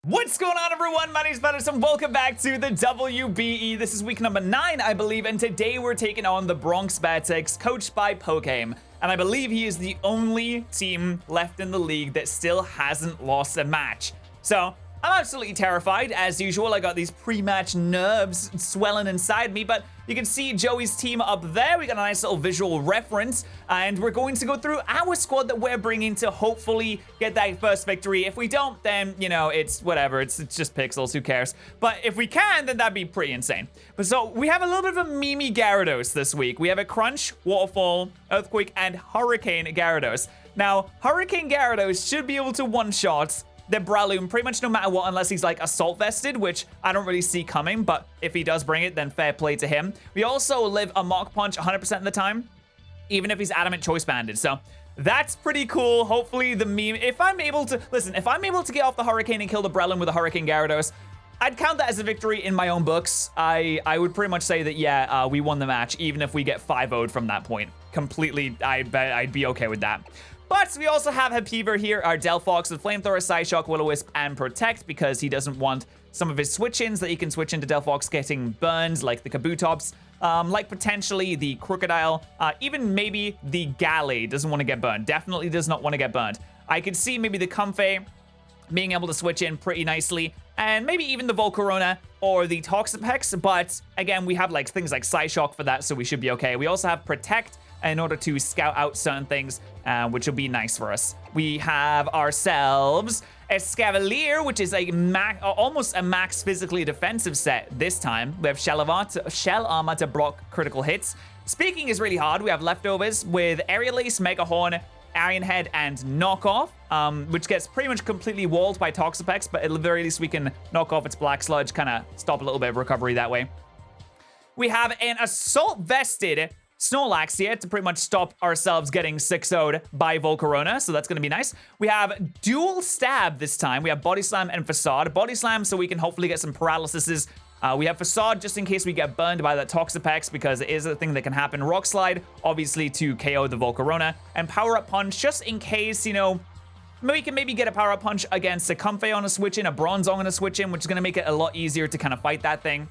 What's going on, everyone? My name's Patterrz and welcome back to the WBE. This is week number 9, I believe, and today we're taking on the Bronx Beartics, coached by Pokame. And I believe he is the only team left in the league that still hasn't lost a match. So I'm absolutely terrified. As usual, I got these pre-match nerves swelling inside me, but you can see Joey's team up there. We got a nice little visual reference, and we're going to go through our squad that we're bringing to hopefully get that first victory. If we don't, then, you know, it's whatever. It's just pixels. Who cares? But if we can, then that'd be pretty insane. But so we have a little bit of a Mimi Gyarados this week. We have a Crunch, Waterfall, Earthquake, and Hurricane Gyarados. Now, Hurricane Gyarados should be able to one-shot the Breloom pretty much no matter what, unless he's like assault vested, which I don't really see coming, but if he does bring it, then fair play to him. We also live a Mach Punch 100% of the time, even if he's adamant choice banded. So that's pretty cool. Hopefully the meme, if I'm able to, listen, if I'm able to get off the Hurricane and kill the Breloom with a Hurricane Gyarados, I'd count that as a victory in my own books. I would pretty much say that, yeah, we won the match, even if we get 5-0'd from that point. Completely, I'd be okay with that. But we also have Hapiver here, our Delphox with Flamethrower, Psyshock, Will-O-Wisp, and Protect, because he doesn't want some of his switch-ins that he can switch into Delphox getting burned, like the Kabutops, like potentially the Crocodile, even maybe the Gallade doesn't want to get burned. Definitely does not want to get burned. I could see maybe the Comfey being able to switch in pretty nicely, and maybe even the Volcarona or the Toxapex, but again, we have like things like Psyshock for that, so we should be okay. We also have Protect in order to scout out certain things, which will be nice for us. We have ourselves a Scavalier, which is a almost a max physically defensive set this time. We have Shell Armor to block critical hits. Speaking is really hard. We have leftovers with Aerial Ace, Mega Horn, Iron Head, and Knockoff, which gets pretty much completely walled by Toxapex, but at the very least we can knock off its Black Sludge, kind of stop a little bit of recovery that way. We have an Assault Vested Snorlax here to pretty much stop ourselves getting 6-0'd by Volcarona, so that's going to be nice. We have Dual Stab this time. We have Body Slam and Facade. Body Slam so we can hopefully get some paralyses. We have Facade just in case we get burned by that Toxapex, because it is a thing that can happen. Rock Slide, obviously, to KO the Volcarona. And Power Up Punch just in case, you know, we can maybe get a Power Up Punch against a Comfey on a switch-in, a Bronzong on a switch-in, which is going to make it a lot easier to kind of fight that thing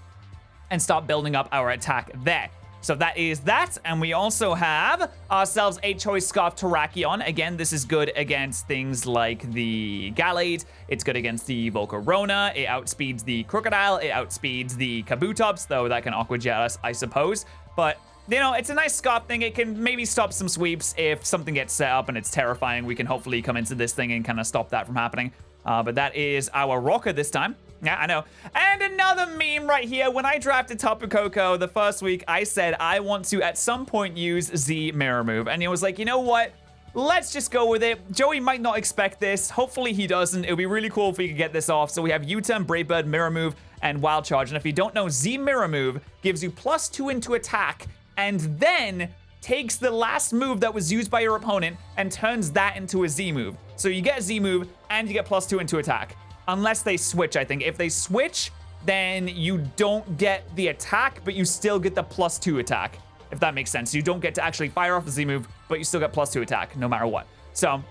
and start building up our attack there. So that is that, and we also have ourselves a Choice Scarf Terrakion. Again, this is good against things like the Gallade. It's good against the Volcarona. It outspeeds the Crocodile. It outspeeds the Kabutops, though that can Aqua Jet us, I suppose. But, you know, it's a nice scarf thing. It can maybe stop some sweeps if something gets set up and it's terrifying. We can hopefully come into this thing and kind of stop that from happening. But that is our Rocker this time. Yeah, I know. And another meme right here. When I drafted Tapu Koko the first week, I said I want to, at some point, use Z Mirror Move. And he was like, you know what? Let's just go with it. Joey might not expect this. Hopefully he doesn't. It would be really cool if we could get this off. So we have U-Turn, Brave Bird, Mirror Move, and Wild Charge. And if you don't know, Z Mirror Move gives you +2 into attack, and then takes the last move that was used by your opponent and turns that into a Z move. So you get a Z move, and you get +2 into attack. Unless they switch, I think. If they switch, then you don't get the attack, but you still get the +2 attack, if that makes sense. You don't get to actually fire off the Z move, but you still get +2 attack, no matter what. So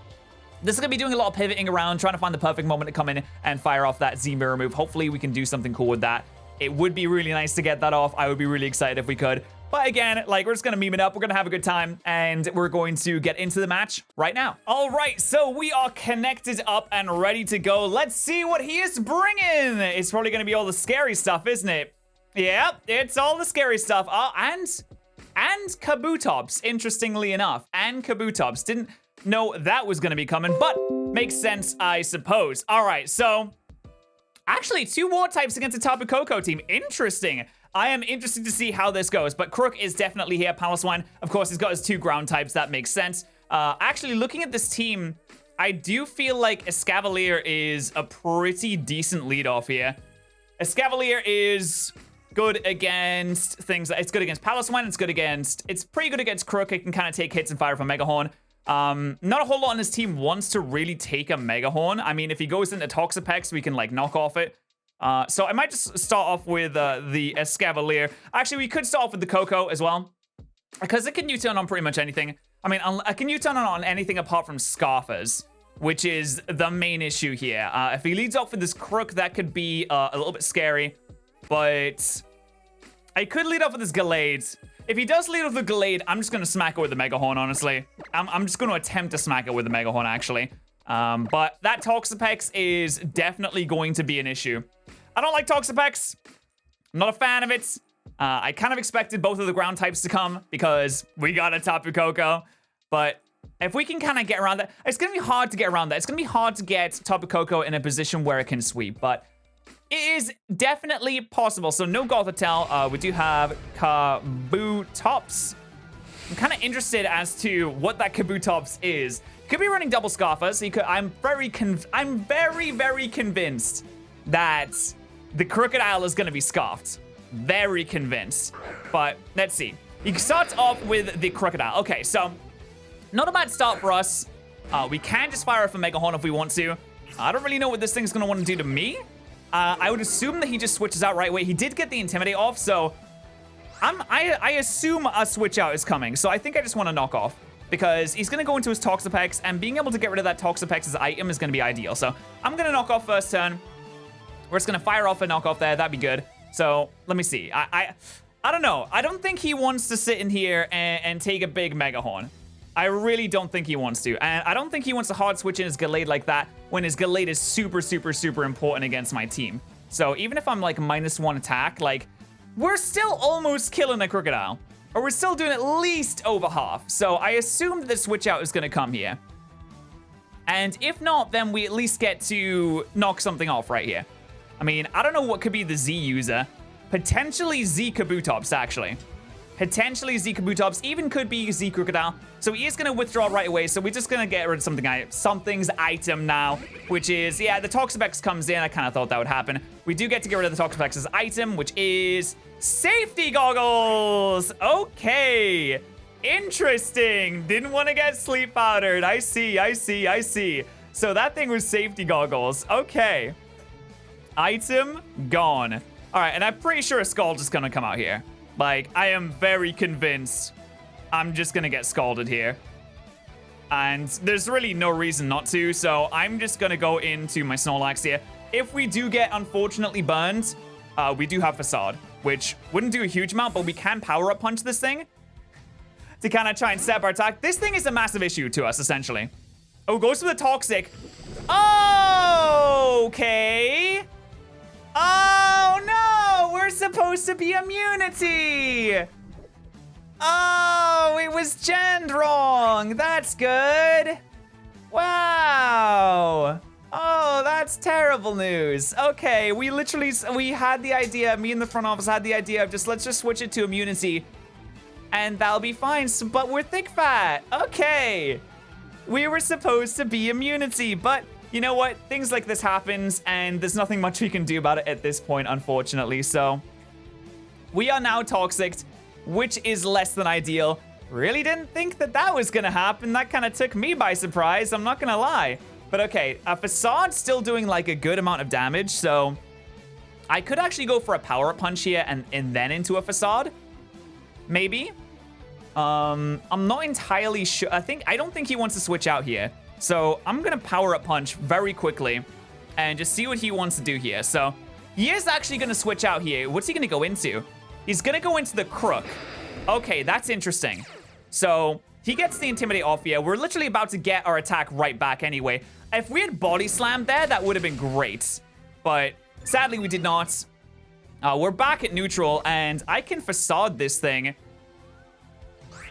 this is going to be doing a lot of pivoting around, trying to find the perfect moment to come in and fire off that Z Mirror move. Hopefully we can do something cool with that. It would be really nice to get that off. I would be really excited if we could. But again, like, we're just going to meme it up. We're going to have a good time, and we're going to get into the match right now. All right, so we are connected up and ready to go. Let's see what he is bringing. It's probably going to be all the scary stuff, isn't it? Yep, it's all the scary stuff. Oh, and Kabutops, interestingly enough. And Kabutops. Didn't know that was going to be coming, but makes sense, I suppose. All right, so actually 2 war types against a Tapu Koko team. Interesting. I am interested to see how this goes, but Crook is definitely here. Paloswine, of course, he's got his 2 ground types. That makes sense. Actually, looking at this team, I do feel like Escavalier is a pretty decent leadoff here. Escavalier is good against things. It's good against Paloswine. It's pretty good against Crook. It can kind of take hits and fire from Mega Horn. Not a whole lot on his team wants to really take a Mega Horn. I mean, if he goes into Toxapex, we can, like, knock off it. So I might just start off with the Escavalier. Actually, we could start off with the Koko as well. Because it can U-turn on pretty much anything. I mean, I can U-turn on anything apart from Scarfers, which is the main issue here. If he leads off with this Crook, that could be a little bit scary. But I could lead off with this Gallade. If he does lead off with the Gallade, I'm just going to smack it with the Mega Horn, honestly. I'm just going to attempt to smack it with the Mega Horn, actually. But that Toxapex is definitely going to be an issue. I don't like Toxapex. I'm not a fan of it. I kind of expected both of the ground types to come because we got a Tapu Koko. But if we can kind of get around that, it's going to be hard to get around that. It's going to be hard to get Tapu Koko in a position where it can sweep, but it is definitely possible. So no Gothitelle. We do have Kabutops. I'm kind of interested as to what that Kabutops is. Could be running double Scarfer, so I'm very, very convinced that the Crocodile is going to be scarfed. Very convinced. But let's see. You can start off with the Crocodile. Okay, so not a bad start for us. We can just fire off a Mega Horn if we want to. I don't really know what this thing's going to want to do to me. I would assume that he just switches out right away. He did get the Intimidate off, so I assume a switch out is coming. So I think I just want to knock off because he's going to go into his Toxapex, and being able to get rid of that Toxapex's item is going to be ideal. So I'm going to knock off first turn. We're just going to fire off a knockoff there. That'd be good. So let me see. I don't know. I don't think he wants to sit in here and take a big Mega Horn. I really don't think he wants to. And I don't think he wants to hard switch in his Gallade like that when his Gallade is super, super, super important against my team. So even if I'm like -1 attack, like we're still almost killing a Crocodile. Or we're still doing at least over half. So I assume that the switch out is going to come here. And if not, then we at least get to knock something off right here. I mean, I don't know what could be the Z user. Potentially Z Kabutops, actually. Potentially Z Kabutops, even could be Z Crocodile. So he is going to withdraw right away. So we're just going to get rid of something's item now, which is, yeah, the Toxapex comes in. I kind of thought that would happen. We do get to get rid of the Toxapex's item, which is Safety Goggles. Okay. Interesting. Didn't want to get sleep powdered. I see. So that thing was Safety Goggles. Okay. Item gone. All right, and I'm pretty sure a Scald is going to come out here. Like, I am very convinced I'm just going to get scalded here. And there's really no reason not to, so I'm just going to go into my Snorlax here. If we do get, unfortunately, burned, we do have Facade, which wouldn't do a huge amount, but we can Power-Up Punch this thing to kind of try and step our attack. This thing is a massive issue to us, essentially. Oh, goes for the Toxic. Oh, okay. Oh, no! We're supposed to be Immunity! Oh, it was genned wrong! That's good! Wow! Oh, that's terrible news. Okay, we had the idea, me in the front office had the idea of let's just switch it to Immunity, and that'll be fine, but we're thick fat. Okay! We were supposed to be Immunity, but you know what? Things like this happens, and there's nothing much we can do about it at this point, unfortunately. So we are now Toxic, which is less than ideal. Really didn't think that was gonna happen. That kind of took me by surprise, I'm not gonna lie. But okay, a Facade's still doing like a good amount of damage, so I could actually go for a Power-Up Punch here and then into a Facade. Maybe. I'm not entirely sure. I don't think he wants to switch out here. So I'm going to Power-Up Punch very quickly and just see what he wants to do here. So he is actually going to switch out here. What's he going to go into? He's going to go into the Crook. Okay, that's interesting. So he gets the Intimidate off here. We're literally about to get our attack right back anyway. If we had Body Slammed there, that would have been great. But sadly, we did not. We're back at neutral, and I can Facade this thing.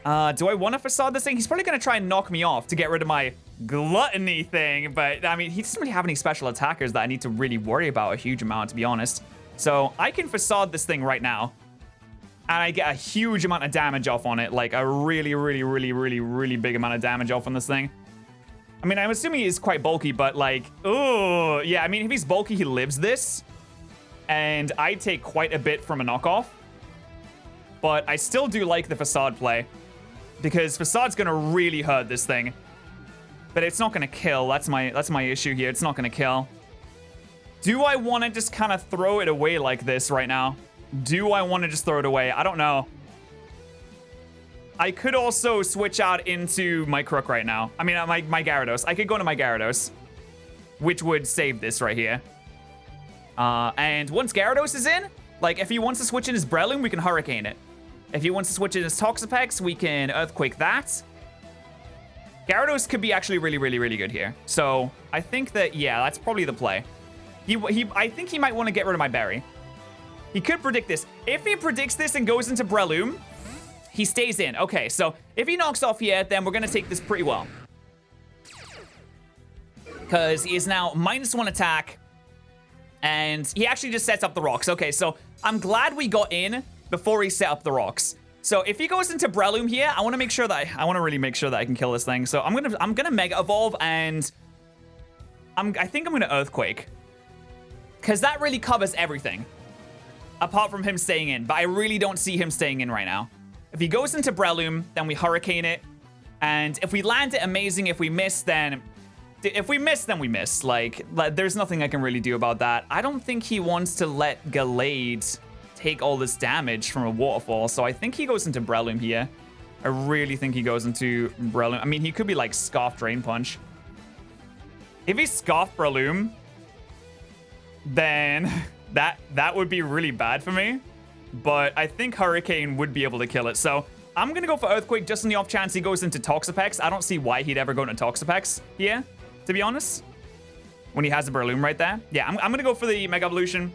Do I want to Facade this thing? He's probably going to try and knock me off to get rid of my Gluttony thing, but I mean, he doesn't really have any special attackers that I need to really worry about a huge amount, to be honest. So I can Facade this thing right now, and I get a huge amount of damage off on it, like a really, really, really, really, really big amount of damage off on this thing. I mean, I'm assuming he's quite bulky, but like, oh, yeah, I mean, if he's bulky, he lives this, and I take quite a bit from a knockoff, but I still do like the Facade play, because Facade's gonna really hurt this thing. But it's not gonna kill. That's my issue here. It's not gonna kill. Do I want to just kind of throw it away like this right now? Do I want to just throw it away? I don't know. I could also switch out into my Crook right now. I mean, my Gyarados. I could go into my Gyarados, which would save this right here. And once Gyarados is in, like, if he wants to switch in his Breloom, we can Hurricane it. If he wants to switch in his Toxapex, we can Earthquake that. Gyarados could be actually really, really, really good here. So I think that, yeah, that's probably the play. I think he might want to get rid of my Berry. He could predict this. If he predicts this and goes into Breloom, he stays in. Okay, so if he knocks off here, then we're going to take this pretty well. Because he is now -1 attack. And he actually just sets up the rocks. Okay, so I'm glad we got in before he set up the rocks. So if he goes into Breloom here, I want to make sure that I want to really make sure that I can kill this thing. So I'm gonna Mega Evolve, and I think I'm gonna Earthquake, because that really covers everything, apart from him staying in. But I really don't see him staying in right now. If he goes into Breloom, then we Hurricane it, and if we land it, amazing. If we miss, then we miss. Like, there's nothing I can really do about that. I don't think he wants to let Gallade take all this damage from a waterfall, so I think he goes into Breloom here. I really think he goes into Breloom. I mean, he could be like Scarf Drain Punch. If he Scarf Breloom, then that would be really bad for me, but I think Hurricane would be able to kill it. So I'm gonna go for Earthquake just on the off chance he goes into Toxapex. I don't see why he'd ever go into Toxapex here, to be honest, when he has a Breloom right there. Yeah, I'm gonna go for the Mega Evolution.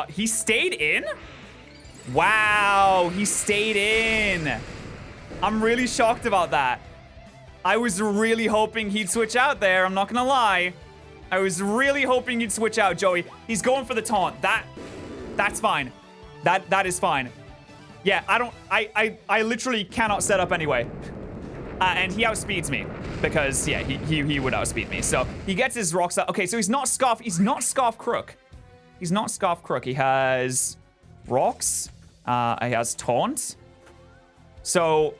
He stayed in? Wow, he stayed in. I'm really shocked about that. I was really hoping he'd switch out there, I'm not gonna lie. I was really hoping he'd switch out, Joey. He's going for the taunt. That's fine. That is fine. Yeah, I literally cannot set up anyway. And he outspeeds me because, yeah, he would outspeed me. So he gets his rocks out. Okay, so he's not Scarf Crook. He's not Scarf Crook. He has rocks. He has taunt. So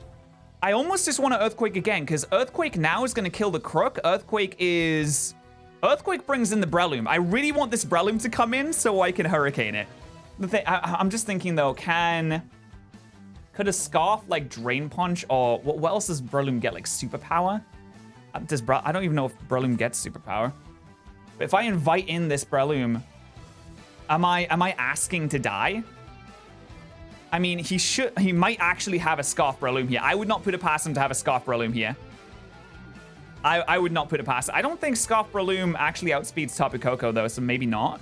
I almost just want to Earthquake again, because Earthquake now is going to kill the Crook. Earthquake brings in the Breloom. I really want this Breloom to come in so I can Hurricane it. I'm just thinking though, could a Scarf like Drain Punch, or what else does Breloom get? Like Superpower? I don't even know if Breloom gets Superpower. But if I invite in this Breloom, am I asking to die? I mean, he might actually have a Scarf Breloom here. I would not put it past him to have a Scarf Breloom here. I would not put it past. I don't think Scarf Breloom actually outspeeds Tapu Koko though, so maybe not.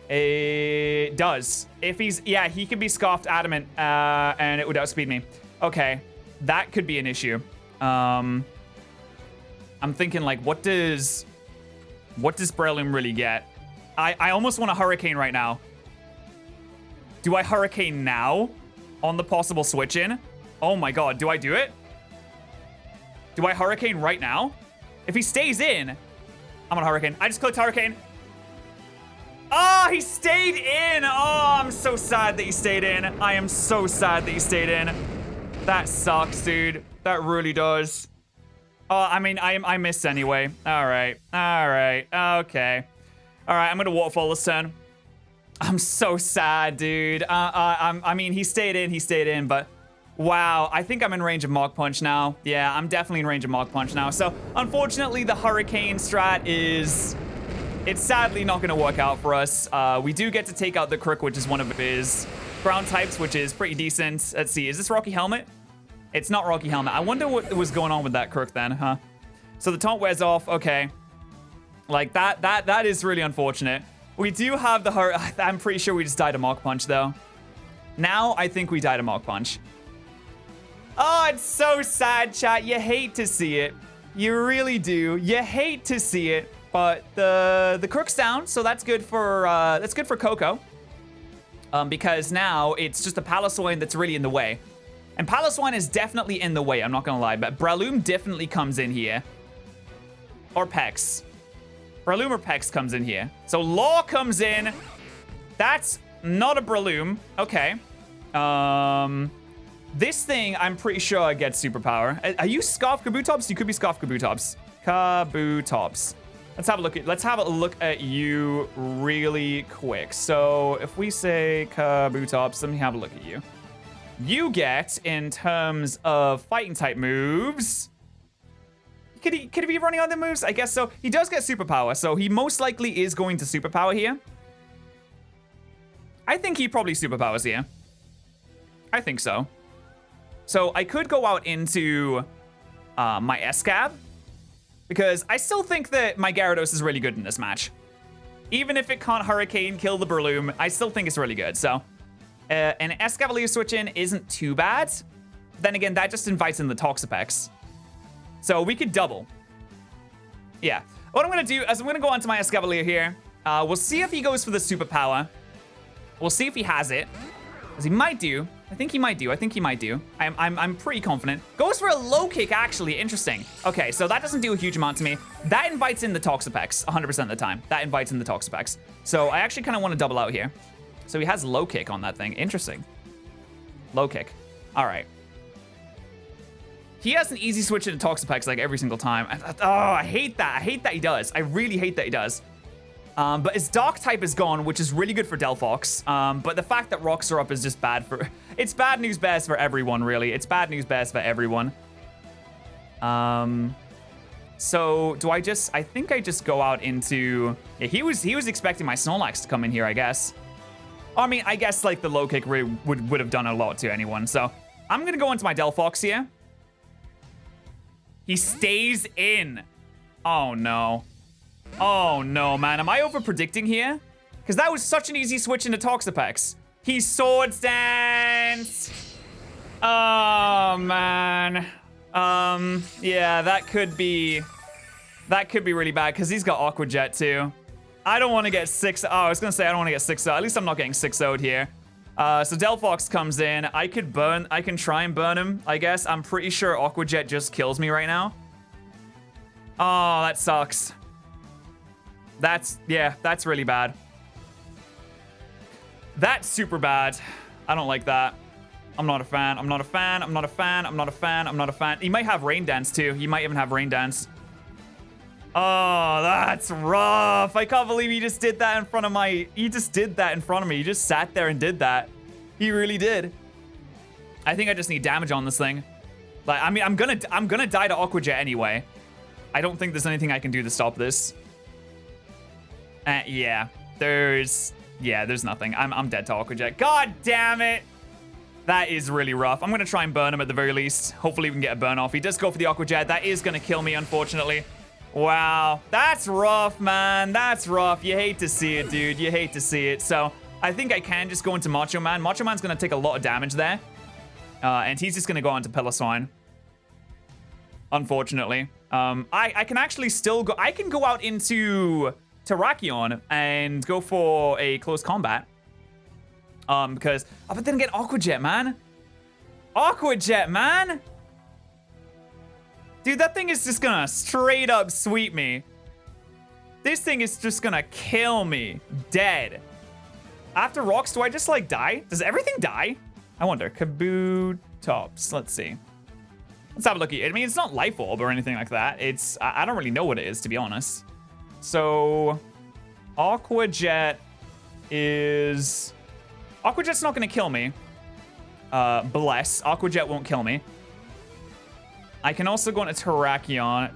It does. If yeah, he could be Scarfed Adamant, and it would outspeed me. Okay, that could be an issue. I'm thinking like, what does Breloom really get? I almost want to Hurricane right now. Do I Hurricane now on the possible switch in? Oh my god, do I do it? Do I Hurricane right now? If he stays in, I'm gonna Hurricane. I just clicked Hurricane. Oh, he stayed in. Oh, I'm so sad that he stayed in. I am so sad that he stayed in. That sucks, dude. That really does. Oh, I mean, I missed anyway. All right. Okay. All right, I'm gonna Waterfall this turn. I'm so sad, dude. I mean, he stayed in, but wow, I think I'm in range of Mach Punch now. Yeah, I'm definitely in range of Mach Punch now. So, unfortunately, the Hurricane strat it's sadly not gonna work out for us. We do get to take out the Crook, which is one of his ground types, which is pretty decent. Let's see, is this Rocky Helmet? It's not Rocky Helmet. I wonder what was going on with that Crook then, huh? So the taunt wears off, okay. Like, that is really unfortunate. We do have the I'm pretty sure we just died a Mach Punch, though. Now, I think we died a Mach Punch. Oh, it's so sad, chat. You hate to see it. You really do. You hate to see it. But the Crook's down, so that's good for Coco. Because now it's just a Palosswine that's really in the way. And Palosswine is definitely in the way, I'm not gonna lie. But Breloom definitely comes in here. Or Pex. Breloom or Pex comes in here. So Law comes in. That's not a Breloom. Okay. This thing, I'm pretty sure gets Superpower. Are you Scarf Kabutops? You could be Scarf Kabutops. Kabutops. Let's have a look at you really quick. So if we say Kabutops, let me have a look at you. you get in terms of fighting type moves. Could he be running other moves? I guess so. He does get superpower, so he most likely is going to superpower here. I think he probably superpowers here. I think so. So I could go out into my S-Scab, because I still think that my Gyarados is really good in this match. Even if it can't Hurricane kill the Breloom, I still think it's really good. So an Escavalier switch in isn't too bad. Then again, that just invites in the Toxapex. So we could double. Yeah. What I'm going to do is I'm going to go onto my Escavalier here. We'll see if he goes for the superpower. We'll see if he has it. Because he might do. I think he might do. I think he might do. I'm pretty confident. Goes for a low kick, actually. Interesting. Okay, so that doesn't do a huge amount to me. That invites in the Toxapex 100% of the time. That invites in the Toxapex. So I actually kind of want to double out here. So he has low kick on that thing. Interesting. Low kick. All right. He has an easy switch into Toxapex like every single time. Oh, I hate that. I hate that he does. I really hate that he does. But his Dark type is gone, which is really good for Delphox. But the fact that rocks are up is just bad for... It's bad news bears for everyone, really. It's bad news bears for everyone. So do I just... I think I just go out into... Yeah, he was expecting my Snorlax to come in here, I guess. I mean, I guess, like, the low kick would have done a lot to anyone. So I'm going to go into my Delphox here. He stays in. Oh, no. Oh, no, man. Am I over-predicting here? Because that was such an easy switch into Toxapex. He Swords Dance. Oh, man. Yeah, that could be really bad because he's got Aqua Jet, too. I don't want to get 6. Oh, I was going to say I don't want to get 6. At least I'm not getting 6-0'd here. So Delphox comes in. I can try and burn him, I guess. I'm pretty sure Aqua Jet just kills me right now. Oh, that sucks. That's really bad. That's super bad. I don't like that. I'm not a fan. I'm not a fan. I'm not a fan. I'm not a fan. I'm not a fan. He might have Rain Dance, too. He might even have Rain Dance. Oh, that's rough. I can't believe he just did that in front of my... He just did that in front of me. He just sat there and did that. He really did. I think I just need damage on this thing. Like, I mean, I'm gonna die to Aqua Jet anyway. I don't think there's anything I can do to stop this. Yeah. There's nothing. I'm dead to Aqua Jet. God damn it. That is really rough. I'm gonna try and burn him at the very least. Hopefully we can get a burn off. He does go for the Aqua Jet. That is gonna kill me, unfortunately. Wow, that's rough, man. That's rough. You hate to see it, dude. You hate to see it. So I think I can just go into Macho Man. Macho Man's going to take a lot of damage there. And he's just going to go on to Piloswine. Unfortunately. I can actually still go... I can go out into Terrakion and go for a close combat. Because... Oh, but then again, Aqua Jet, man. Aqua Jet, man. Dude, that thing is just gonna straight up sweep me. This thing is just gonna kill me. Dead. After rocks, do I just, like, die? Does everything die? I wonder. Kabutops. Let's see. Let's have a look at it. I mean, it's not Life Orb or anything like that. It's... I don't really know what it is, to be honest. So... Aqua Jet is... Aqua Jet's not gonna kill me. Bless. Aqua Jet won't kill me. I can also go into Terrakion.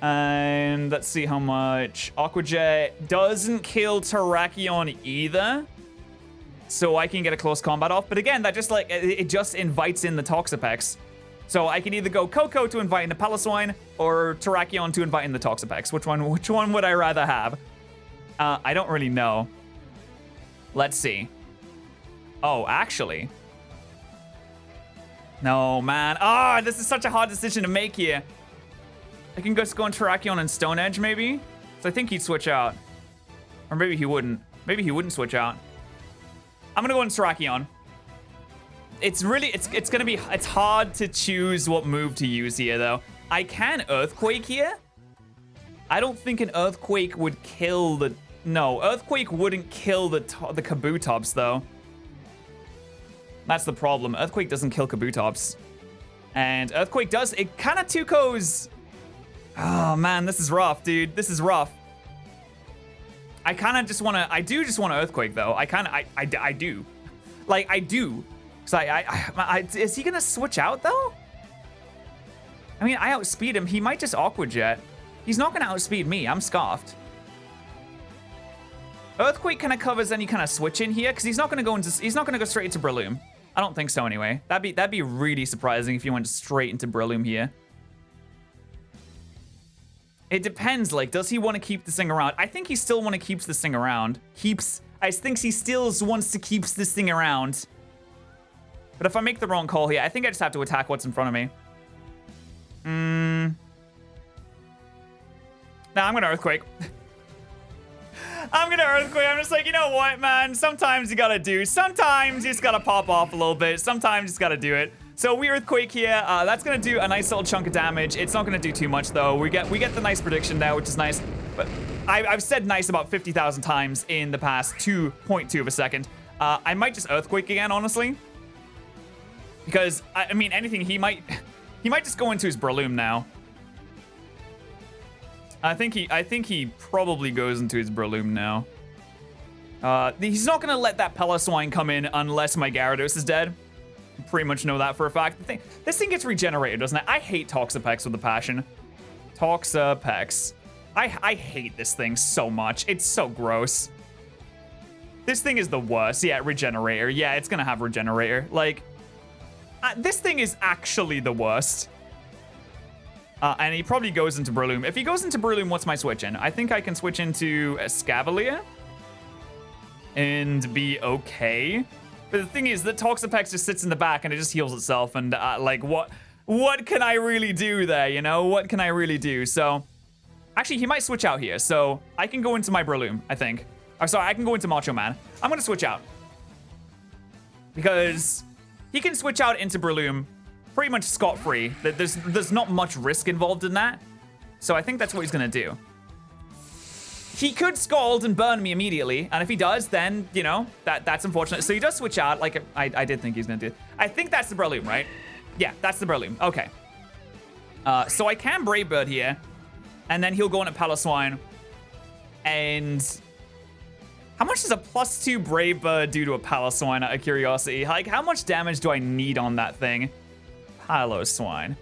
And let's see how much. Aqua Jet doesn't kill Terrakion either. So I can get a close combat off. But again, that just like, it just invites in the Toxapex. So I can either go Coco to invite in the Piloswine or Terrakion to invite in the Toxapex. Which one would I rather have? I don't really know. Let's see. Oh, actually... No, man. Ah, this is such a hard decision to make here. I can just go on Terrakion and Stone Edge, maybe? So I think he'd switch out. Or maybe he wouldn't. Maybe he wouldn't switch out. I'm gonna go on Terrakion. It's really, it's gonna be, it's hard to choose what move to use here, though. I can Earthquake here. I don't think an Earthquake would kill the... No, Earthquake wouldn't kill the Kabutops, though. That's the problem. Earthquake doesn't kill Kabutops. And Earthquake does. It kind of 2-Kos. Oh, man. This is rough, dude. This is rough. I kind of just want to, I do just want to Earthquake though. I do. Like, I do. So is he going to switch out though? I mean, I outspeed him. He might just Aqua Jet. He's not going to outspeed me. I'm scarfed. Earthquake kind of covers any kind of switch in here because he's not going to go straight into Breloom. I don't think so anyway. That'd be really surprising if you went straight into Breloom here. It depends, like, does he want to keep this thing around? I think he still want to keep this thing around. I think he still wants to keep this thing around. But if I make the wrong call here, I think I just have to attack what's in front of me. Nah, I'm gonna Earthquake. I'm gonna Earthquake. I'm just like, you know what, man? Sometimes you gotta sometimes you just gotta pop off a little bit. Sometimes you just gotta do it. So we Earthquake here. That's gonna do a nice little chunk of damage. It's not gonna do too much though. We get the nice prediction there, which is nice. But I've said nice about 50,000 times in the past 2.2 of a second. I might just Earthquake again, honestly. Because I mean, anything he might just go into his Breloom now. I think he probably goes into his Breloom now. He's not gonna let that Peloswine come in unless my Gyarados is dead. I pretty much know that for a fact. This thing gets regenerated, doesn't it? I hate Toxapex with a passion. Toxapex. I hate this thing so much. It's so gross. This thing is the worst. Yeah, Regenerator. Yeah, it's gonna have Regenerator. Like, this thing is actually the worst. And he probably goes into Breloom. If he goes into Breloom, what's my switch in? I think I can switch into a Escavalier and be okay. But the thing is that Toxapex just sits in the back and it just heals itself. And like, what can I really do there, you know? What can I really do? So, actually, he might switch out here. So, I can go into my Breloom, I think. Or sorry, I can go into Macho Man. I'm going to switch out. Because he can switch out into Breloom pretty much scot-free. There's not much risk involved in that. So I think that's what he's gonna do. He could Scald and burn me immediately, and if he does, then, you know, that's unfortunate. So he does switch out, like I did think he's gonna do. I think that's the Breloom, right? Yeah, that's the Breloom. Okay. So I can Brave Bird here, and then he'll go into Peloswine. And how much does a +2 Brave Bird do to a Peloswine, out of curiosity? Like, how much damage do I need on that thing? Peloswine.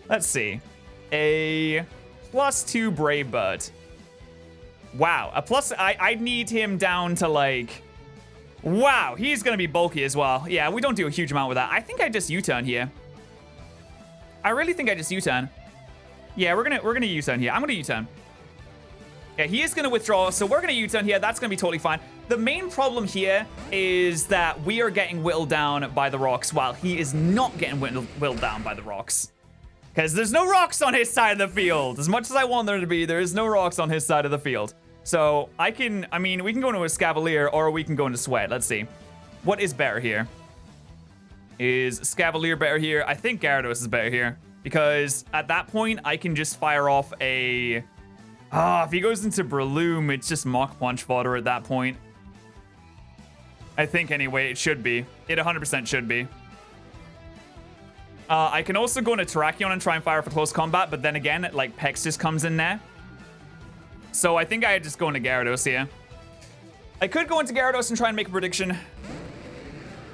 Let's see. A +2 Brave Bird. Wow. I need him down to like... Wow, he's gonna be bulky as well. Yeah, we don't do a huge amount with that. I think I just U-turn here. I really think I just U-turn. Yeah, we're gonna U-turn here. I'm gonna U-turn. Yeah, he is gonna withdraw, so we're gonna U-turn here. That's gonna be totally fine. The main problem here is that we are getting whittled down by the rocks while he is not getting whittled down by the rocks. Because there's no rocks on his side of the field. As much as I want there to be, there is no rocks on his side of the field. So we can go into a Scavalier or we can go into Sweat. Let's see. What is better here? Is Scavalier better here? I think Gyarados is better here. Because at that point, I can just fire off a... if he goes into Breloom, it's just Mach Punch fodder at that point. I think anyway, it should be. It 100% should be. I can also go into Terrakion and try and fire for close combat, but then again, like, Pex just comes in there. So I think I just go into Gyarados here. I could go into Gyarados and try and make a prediction.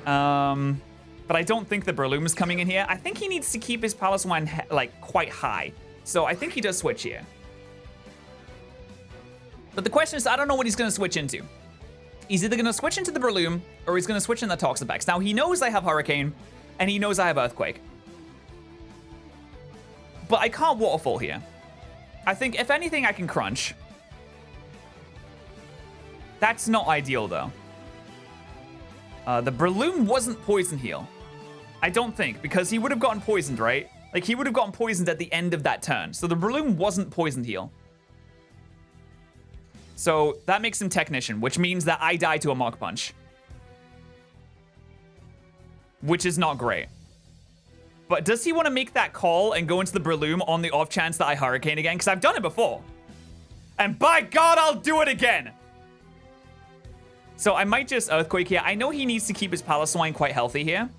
But I don't think the Breloom is coming in here. I think he needs to keep his Peloswine, like, quite high. So I think he does switch here. But the question is, I don't know what he's going to switch into. He's either going to switch into the Breloom, or he's going to switch in the Toxapex. Now, he knows I have Hurricane, and he knows I have Earthquake. But I can't Waterfall here. I think, if anything, I can Crunch. That's not ideal, though. The Breloom wasn't Poison Heal. I don't think, because he would have gotten poisoned, right? Like, he would have gotten poisoned at the end of that turn. So the Breloom wasn't Poison Heal. So that makes him Technician, which means that I die to a Mach Punch. Which is not great. But does he want to make that call and go into the Breloom on the off chance that I Hurricane again? Because I've done it before. And by God, I'll do it again! So I might just Earthquake here. I know he needs to keep his Peloswine quite healthy here.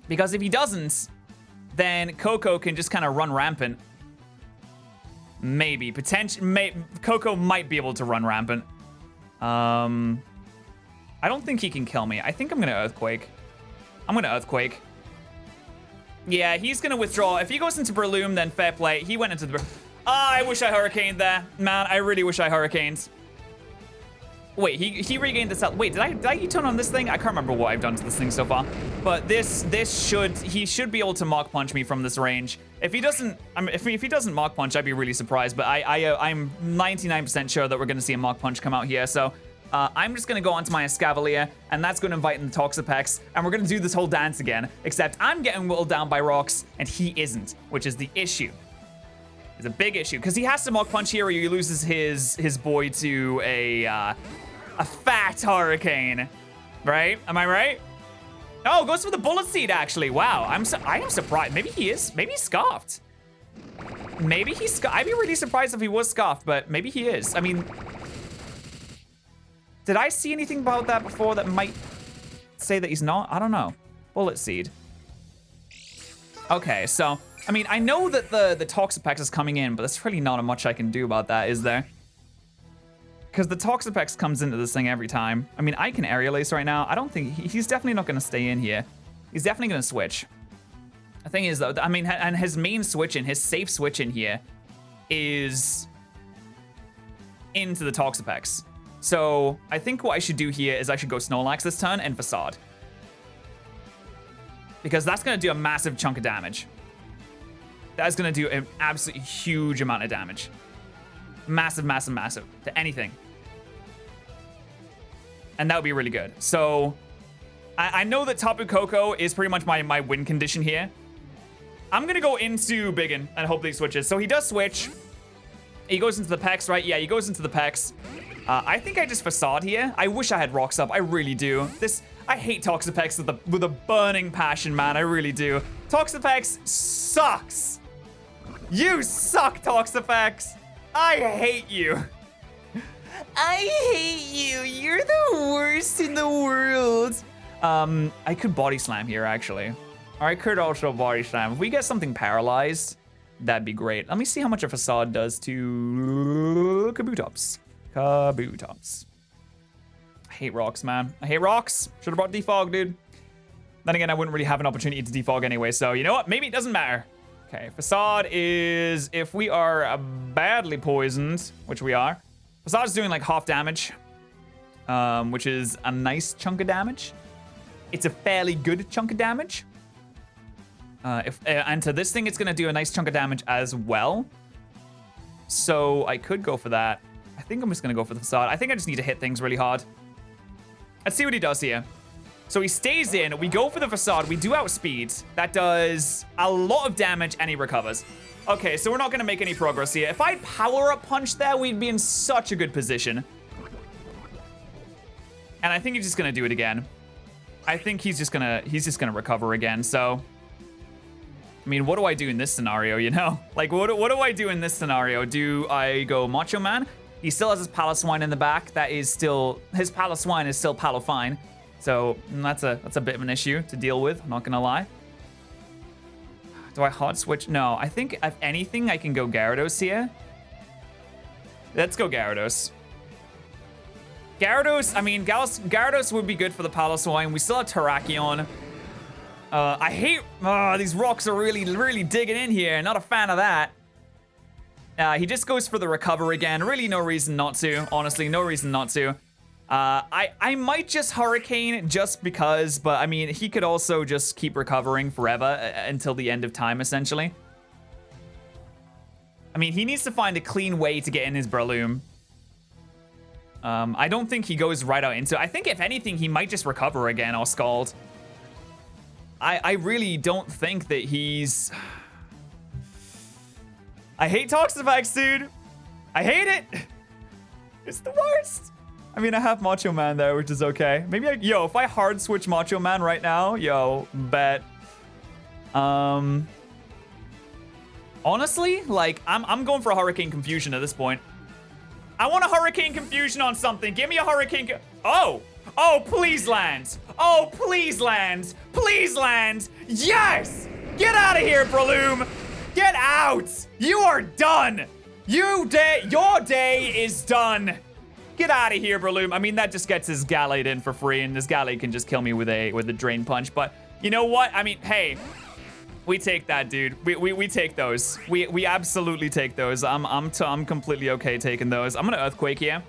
Because if he doesn't, then Coco can just kind of run rampant. Maybe. Coco might be able to run rampant. I don't think he can kill me. I think I'm gonna Earthquake. I'm gonna Earthquake. Yeah, he's gonna withdraw. If he goes into Breloom, then fair play. He went into the... I wish I Hurricaned there. Man, I really wish I Hurricaned. Wait, he regained this health. Wait, did I U-turn on this thing? I can't remember what I've done to this thing so far. But he should be able to Mach Punch me from this range. If he doesn't, if he doesn't Mach Punch, I'd be really surprised. But I'm 99% sure that we're gonna see a Mach Punch come out here. So I'm just gonna go onto my Escavalier, and that's gonna invite in the Toxapex, and we're gonna do this whole dance again. Except I'm getting whittled down by rocks, and he isn't, which is the issue. It's a big issue because he has to Mach Punch here, or he loses his boy to a fat Hurricane, right? Am I right? Oh, goes for the Bullet Seed, actually. Wow, I am surprised. Maybe he is. Maybe he's Scarfed. Maybe he's I'd be really surprised if he was Scarfed, but maybe he is. I mean, did I see anything about that before that might say that he's not? I don't know. Bullet Seed. Okay, so, I mean, I know that the Toxapex is coming in, but there's really not much I can do about that, is there? Because the Toxapex comes into this thing every time. I mean, I can Aerial Ace right now. I don't think... He's definitely not going to stay in here. He's definitely going to switch. The thing is, though, I mean, and his main switch in, his safe switch in here is into the Toxapex. So I think what I should do here is I should go Snorlax this turn and Facade. Because that's going to do a massive chunk of damage. That's going to do an absolutely huge amount of damage. Massive, massive, massive to anything. And that would be really good. So I know that Tapu Koko is pretty much my win condition here. I'm going to go into Biggin and hope that he switches. So he does switch. He goes into the Pex, right? Yeah, he goes into the Pex. I think I just Facade here. I wish I had Rocks up. I really do. I hate Toxapex with a burning passion, man. I really do. Toxapex sucks. You suck, Toxapex. I hate you. I hate you. You're the worst in the world. I could Body Slam here, actually. Or I could also Body Slam. If we get something paralyzed, that'd be great. Let me see how much a Facade does to Kabutops. Kabutops. I hate rocks, man. I hate rocks. Should have brought Defog, dude. Then again, I wouldn't really have an opportunity to Defog anyway, so you know what? Maybe it doesn't matter. Okay, Facade is, if we are badly poisoned, which we are, Facade is doing like half damage, which is a nice chunk of damage. It's a fairly good chunk of damage. And to this thing, it's going to do a nice chunk of damage as well. So I could go for that. I think I'm just going to go for the Facade. I think I just need to hit things really hard. Let's see what he does here. So he stays in, we go for the Facade, we do outspeed. That does a lot of damage and he recovers. Okay, so we're not gonna make any progress here. If I'd Power Up Punch there, we'd be in such a good position. And I think he's just gonna do it again. I think he's just gonna recover again, so. I mean, what do I do in this scenario, you know? Like, what do I do in this scenario? Do I go Macho Man? He still has his Paloswine in the back. That is still, his Paloswine is still Palofine. So that's a bit of an issue to deal with, I'm not gonna lie. Do I hard switch? No, I think if anything, I can go Gyarados here. Let's go Gyarados. Gyarados, I mean, Gyarados would be good for the Paloswine. We still have Terrakion. I hate, these rocks are really, really digging in here. Not a fan of that. He just goes for the recover again. Really no reason not to, honestly, no reason not to. I might just Hurricane just because, but I mean, he could also just keep recovering forever until the end of time, essentially. I mean, he needs to find a clean way to get in his Breloom. I don't think he goes right out into it. I think if anything, he might just recover again or Scald. I really don't think that he's... I hate Toxapex, dude. I hate it. It's the worst. I mean, I have Macho Man there, which is okay. Maybe yo, if I hard switch Macho Man right now, yo, bet. Honestly, like, I'm going for a Hurricane Confusion at this point. I want a Hurricane Confusion on something. Give me a Hurricane... Oh! Oh, please land! Oh, please land! Please land! Yes! Get out of here, Breloom! Get out! You are done! Your day is done! Get out of here, Breloom. I mean, that just gets his Gallade in for free, and this Gallade can just kill me with a Drain Punch. But you know what? I mean, hey, we take that, dude. We take those. We absolutely take those. I'm completely okay taking those. I'm gonna Earthquake here,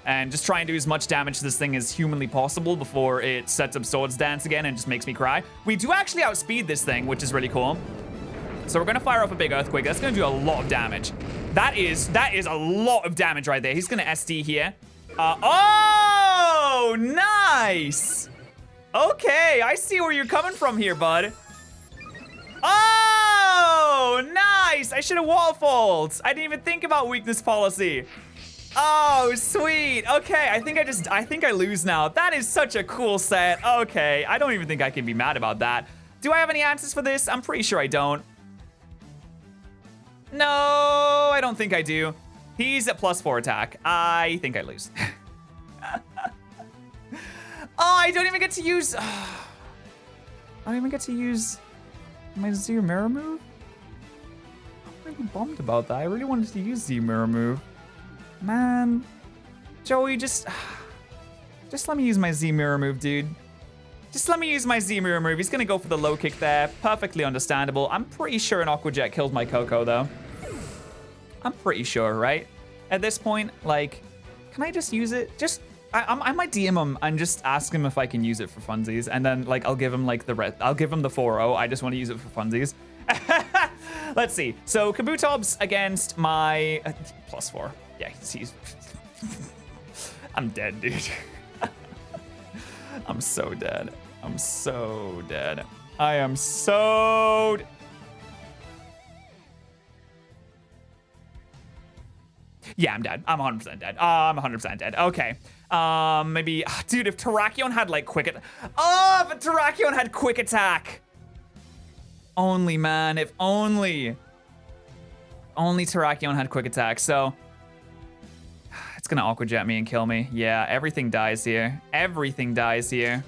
and just try and do as much damage to this thing as humanly possible before it sets up Swords Dance again and just makes me cry. We do actually outspeed this thing, which is really cool. So we're gonna fire off a big Earthquake. That's gonna do a lot of damage. That is a lot of damage right there. He's gonna SD here. Oh, nice. Okay, I see where you're coming from here, bud. Oh, nice. I should have Waterfalled. I didn't even think about weakness policy. Oh, sweet. Okay, I think I lose now. That is such a cool set. Okay, I don't even think I can be mad about that. Do I have any answers for this? I'm pretty sure I don't. No, I don't think I do. He's at +4 attack. I think I lose. Oh, I don't even get to use... I don't even get to use my Z Mirror move? I'm really bummed about that. I really wanted to use Z Mirror move. Man. Joey, just let me use my Z Mirror move, dude. Just let me use my Z Mirror move. He's gonna go for the low kick there. Perfectly understandable. I'm pretty sure an Aqua Jet killed my Coco, though. I'm pretty sure, right? At this point, like, can I just use it? I might DM him and just ask him if I can use it for funsies, and then like I'll give him like I'll give him the 4-0. I just want to use it for funsies. Let's see. So Kabutops against my +4. Yeah, he's I'm dead, dude. I'm so dead. I'm so dead. I am so... Yeah, I'm dead. I'm 100% dead. I'm 100% dead. Okay. Maybe... Dude, if Terrakion had, like, quick... Oh, if Terrakion had quick attack! Only, man. If only... Only Terrakion had quick attack, so... It's gonna Aqua Jet me and kill me. Yeah, everything dies here. Everything dies here.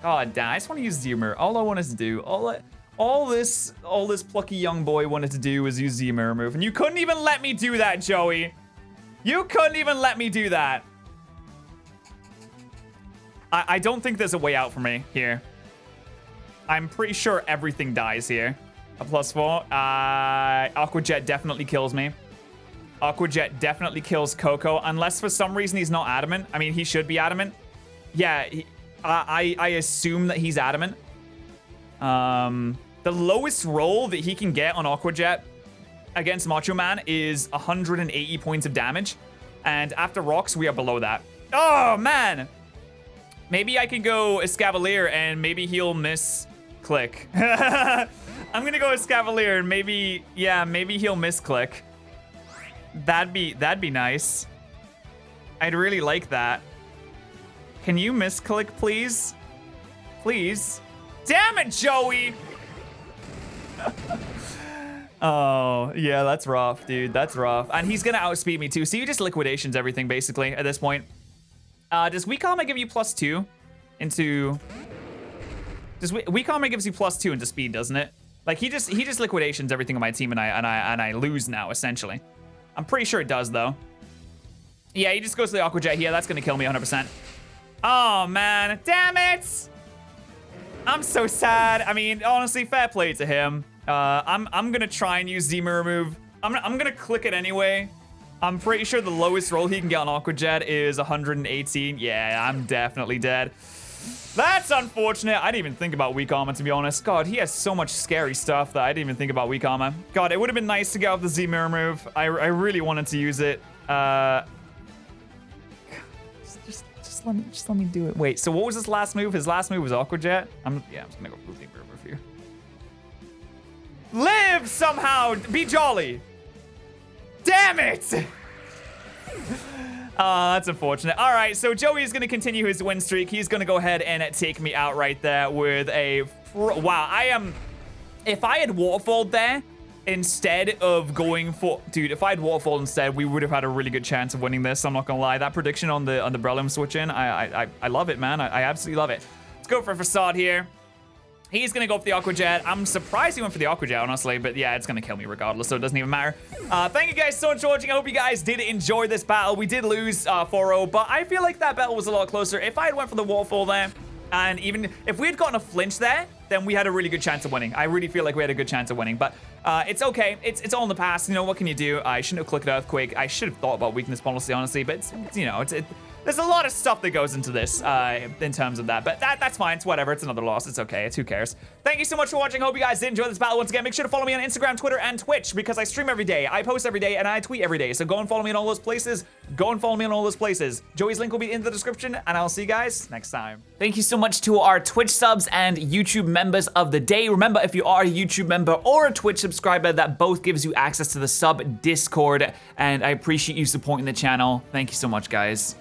God damn, I just want to use Z-Mirror. All I wanted to do, all this plucky young boy wanted to do was use Z-Mirror move, and you couldn't even let me do that, Joey. You couldn't even let me do that. I don't think there's a way out for me here. I'm pretty sure everything dies here. A +4. Aqua Jet definitely kills me. Aqua Jet definitely kills Coco, unless for some reason he's not adamant. I mean, he should be adamant. Yeah, I assume that he's adamant. The lowest roll that he can get on Aqua Jet against Macho Man is 180 points of damage. And after rocks, we are below that. Oh, man. Maybe I can go Escavalier and maybe he'll miss click. I'm gonna go Escavalier and maybe, yeah, maybe he'll miss click. That'd be nice. I'd really like that. Can you misclick, please? Please. Damn it, Joey! Oh, yeah, that's rough, dude. That's rough. And he's gonna outspeed me, too. So you just liquidations everything, basically, at this point. Does Weak Armor give you +2 into... Weak Armor gives you +2 into speed, doesn't it? Like, he just liquidations everything on my team, and I lose now, essentially. I'm pretty sure it does, though. Yeah, he just goes to the Aqua Jet here. That's gonna kill me 100%. Oh, man. Damn it! I'm so sad. I mean, honestly, fair play to him. I'm gonna try and use Z-Mirror move. I'm gonna click it anyway. I'm pretty sure the lowest roll he can get on Aqua Jet is 118. Yeah, I'm definitely dead. That's unfortunate. I didn't even think about Weak Armor, to be honest. God, he has so much scary stuff that I didn't even think about Weak Armor. God, it would have been nice to get off the Z-Mirror move. I really wanted to use it. Just let me do it. Wait, so what was his last move? His last move was Aqua Jet? I'm just gonna go for the Z-Mirror move here. Live somehow! Be jolly! Damn it! That's unfortunate. All right, so Joey is going to continue his win streak. He's going to go ahead and take me out right there with a... Wow, if I had Waterfalled there instead of going for... Dude, if I had Waterfalled instead, we would have had a really good chance of winning this. I'm not going to lie. That prediction on the Breloom switch in, I love it, man. I absolutely love it. Let's go for a Facade here. He's gonna go for the Aqua Jet. I'm surprised he went for the Aqua Jet, honestly, but yeah, it's gonna kill me regardless, so it doesn't even matter. Thank you guys so much for watching. I hope you guys did enjoy this battle. We did lose 4-0, but I feel like that battle was a lot closer. If I had went for the waterfall there, and even if we had gotten a flinch there, then we had a really good chance of winning. I really feel like we had a good chance of winning, but it's okay. It's all in the past. You know, what can you do? I shouldn't have clicked Earthquake. I should have thought about weakness policy, honestly, but it's, you know, there's a lot of stuff that goes into this in terms of that, but that's fine. It's whatever. It's another loss. It's okay. Who cares? Thank you so much for watching. Hope you guys did enjoy this battle. Once again, make sure to follow me on Instagram, Twitter, and Twitch because I stream every day. I post every day, and I tweet every day. So go and follow me in all those places. Go and follow me in all those places. Joey's link will be in the description, and I'll see you guys next time. Thank you so much to our Twitch subs and YouTube members of the day. Remember, if you are a YouTube member or a Twitch subscriber, that both gives you access to the sub Discord, and I appreciate you supporting the channel. Thank you so much, guys.